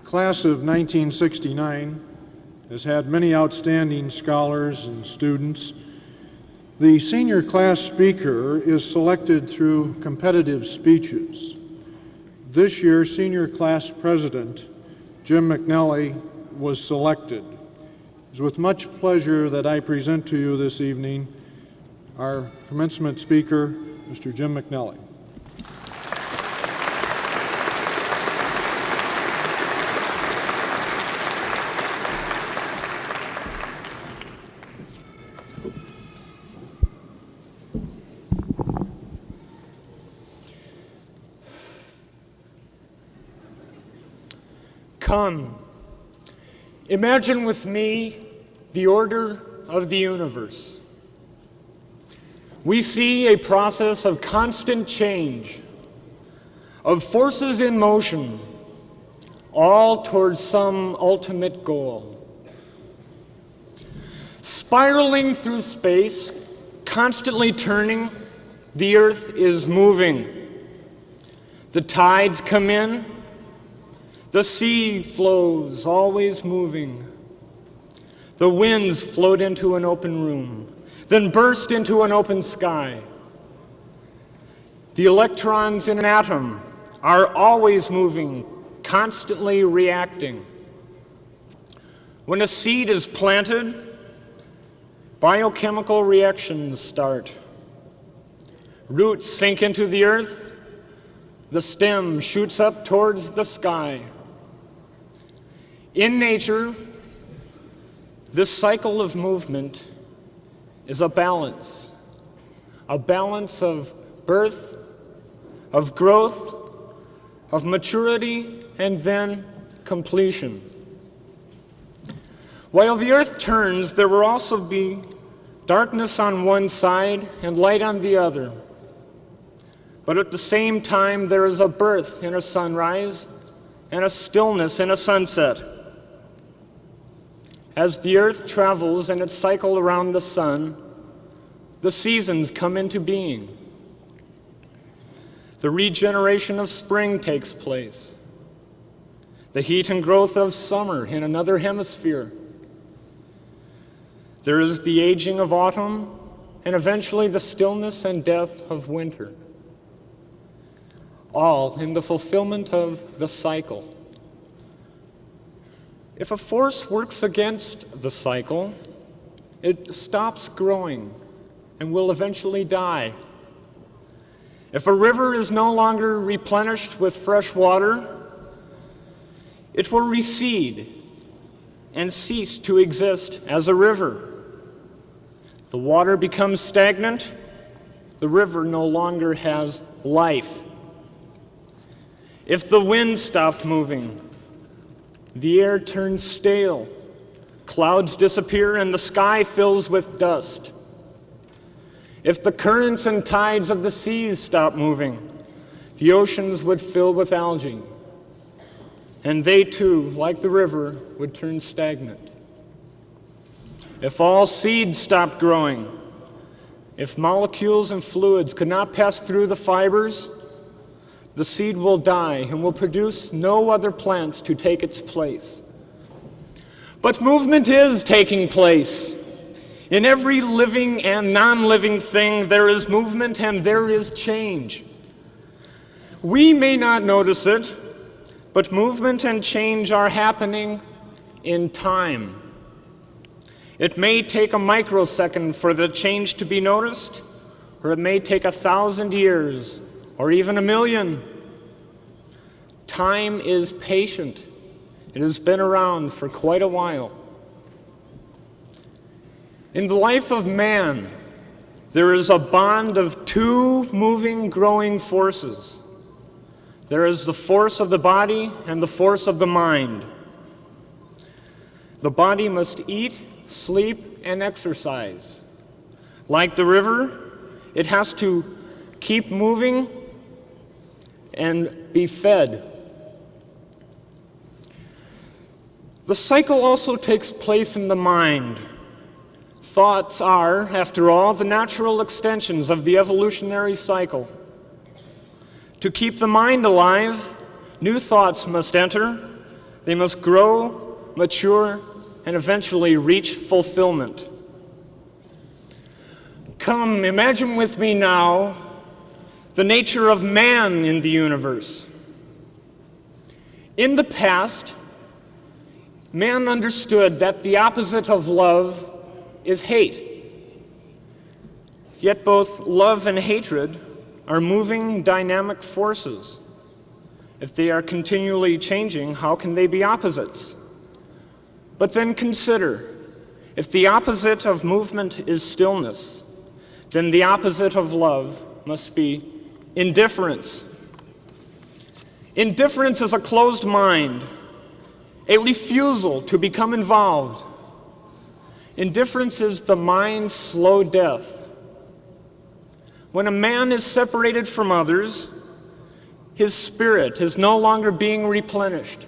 class of 1969 has had many outstanding scholars and students. The senior class speaker is selected through competitive speeches. This year, senior class president Jim McNelly was selected. It is with much pleasure that I present to you this evening our commencement speaker, Mr. Jim McNelly. Come, imagine with me the order of the universe. We see a process of constant change, of forces in motion, all towards some ultimate goal. Spiraling through space, constantly turning, the earth is moving. The tides come in, the sea flows, always moving. The winds float into an open room, then burst into an open sky. The electrons in an atom are always moving, constantly reacting. When a seed is planted, biochemical reactions start. Roots sink into the earth, the stem shoots up towards the sky. In nature, this cycle of movement is a balance of birth, of growth, of maturity, and then completion. While the earth turns, there will also be darkness on one side and light on the other. But at the same time, there is a birth in a sunrise and a stillness in a sunset. As the earth travels in its cycle around the sun, the seasons come into being. The regeneration of spring takes place. The heat and growth of summer in another hemisphere. There is the aging of autumn, and eventually the stillness and death of winter. All in the fulfillment of the cycle. If a force works against the cycle, it stops growing and will eventually die. If a river is no longer replenished with fresh water, it will recede and cease to exist as a river. The water becomes stagnant, the river no longer has life. If the wind stopped moving, the air turns stale, clouds disappear, and the sky fills with dust. If the currents and tides of the seas stop moving, the oceans would fill with algae, and they too, like the river, would turn stagnant. If all seeds stopped growing, if molecules and fluids could not pass through the fibers, the seed will die and will produce no other plants to take its place. But movement is taking place. In every living and non-living thing, there is movement and there is change. We may not notice it, but movement and change are happening in time. It may take a microsecond for the change to be noticed, or it may take 1,000 years, or even 1,000,000. Time is patient. It has been around for quite a while. In the life of man, there is a bond of two moving, growing forces. There is the force of the body and the force of the mind. The body must eat, sleep, and exercise. Like the river, it has to keep moving and be fed. The cycle also takes place in the mind. Thoughts are, after all, the natural extensions of the evolutionary cycle. To keep the mind alive, new thoughts must enter, They must grow, mature, and eventually reach fulfillment. Come, imagine with me now the nature of man in the universe. In the past, man understood that the opposite of love is hate. Yet both love and hatred are moving dynamic forces. If they are continually changing, how can they be opposites? But then consider, if the opposite of movement is stillness, then the opposite of love must be indifference. Indifference is a closed mind, a refusal to become involved. Indifference is the mind's slow death. When a man is separated from others, his spirit is no longer being replenished.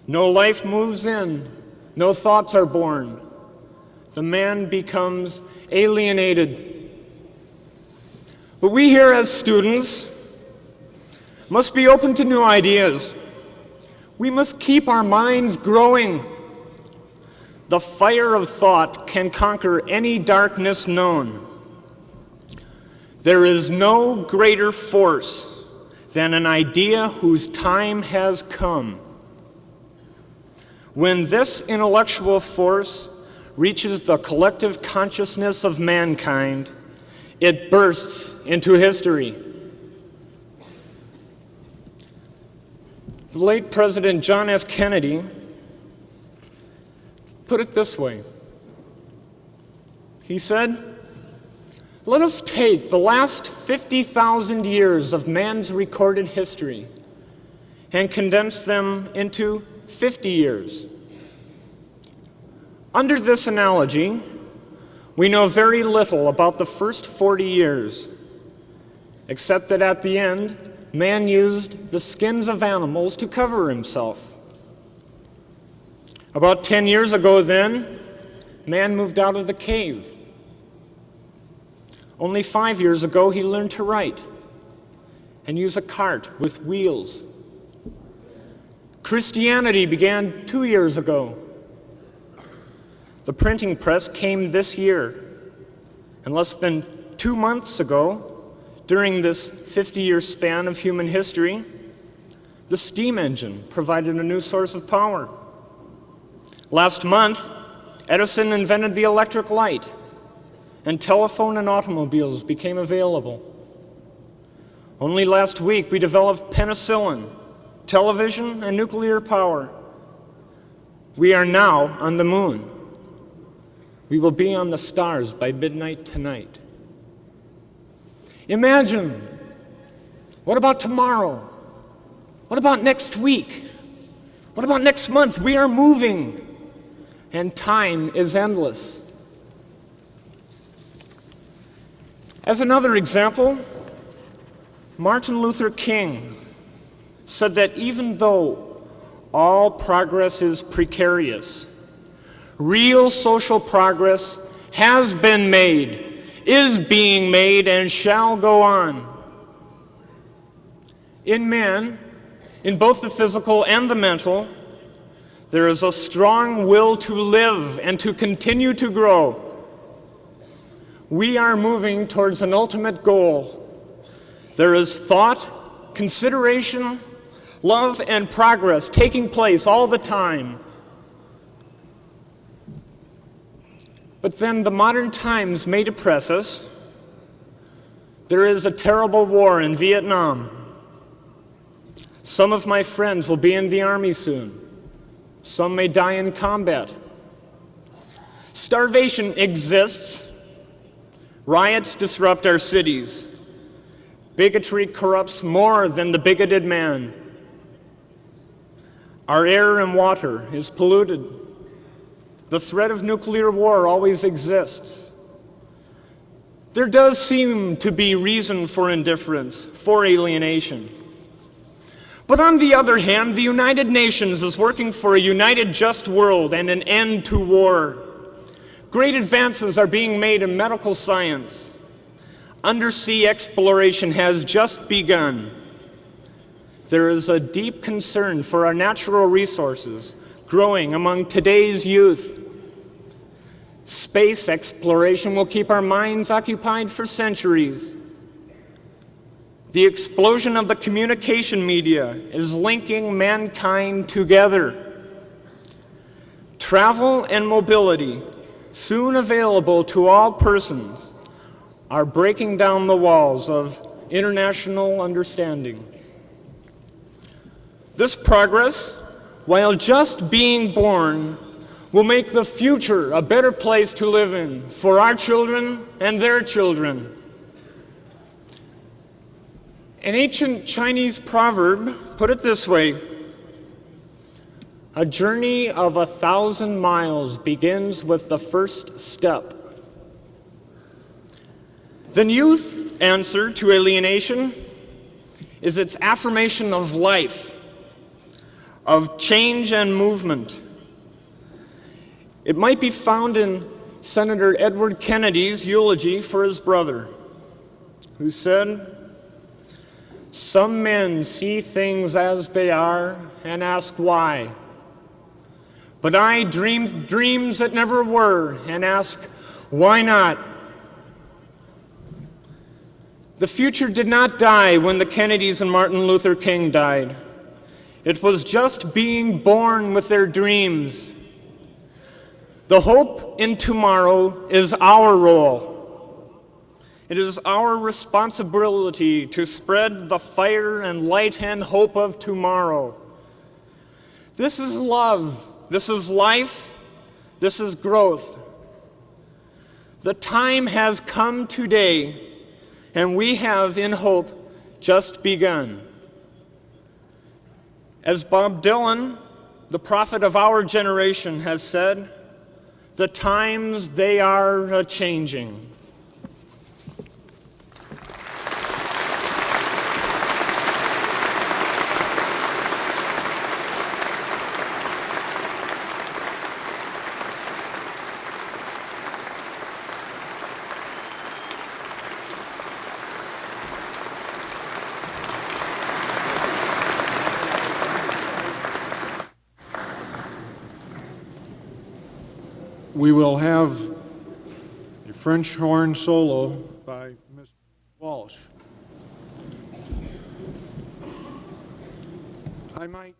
No life moves in, no thoughts are born. The man becomes alienated. But we here as students must be open to new ideas. We must keep our minds growing. The fire of thought can conquer any darkness known. There is no greater force than an idea whose time has come. When this intellectual force reaches the collective consciousness of mankind, it bursts into history. The late President John F. Kennedy put it this way. He said, "Let us take the last 50,000 years of man's recorded history and condense them into 50 years. Under this analogy, we know very little about the first 40 years, except that at the end, man used the skins of animals to cover himself. About 10 years ago then, man moved out of the cave. Only 5 years ago, he learned to write and use a cart with wheels. Christianity began 2 years ago. The printing press came this year, and less than 2 months ago, during this 50-year span of human history, the steam engine provided a new source of power. Last month, Edison invented the electric light, and telephone and automobiles became available. Only last week, we developed penicillin, television, and nuclear power. We are now on the moon. We will be on the stars by midnight tonight. Imagine, what about tomorrow? What about next week? What about next month? We are moving, and time is endless. As another example, Martin Luther King said that even though all progress is precarious, real social progress has been made, is being made, and shall go on. In man, in both the physical and the mental, there is a strong will to live and to continue to grow. We are moving towards an ultimate goal. There is thought, consideration, love, and progress taking place all the time. But then the modern times may depress us. There is a terrible war in Vietnam. Some of my friends will be in the army soon. Some may die in combat. Starvation exists. Riots disrupt our cities. Bigotry corrupts more than the bigoted man. Our air and water is polluted. The threat of nuclear war always exists. There does seem to be reason for indifference, for alienation. But on the other hand, the United Nations is working for a united, just world and an end to war. Great advances are being made in medical science. Undersea exploration has just begun. there is a deep concern for our natural resources growing among today's youth. Space exploration will keep our minds occupied for centuries. The explosion of the communication media is linking mankind together. Travel and mobility, soon available to all persons, are breaking down the walls of international understanding. This progress, while just being born, will make the future a better place to live in for our children and their children. An ancient Chinese proverb put it this way: a journey of 1,000 miles begins with the first step. The youth's answer to alienation is its affirmation of life, of change and movement. It might be found in Senator Edward Kennedy's eulogy for his brother, who said, "Some men see things as they are and ask why. But I dream dreams that never were and ask, why not?" The future did not die when the Kennedys and Martin Luther King died. It was just being born with their dreams. The hope in tomorrow is our role. It is our responsibility to spread the fire and light and hope of tomorrow. This is love. This is life. This is growth. The time has come today, and we have, in hope, just begun. As Bob Dylan, the prophet of our generation, has said, the times they are a-changing. We will have a French horn solo by Ms. Walsh. I might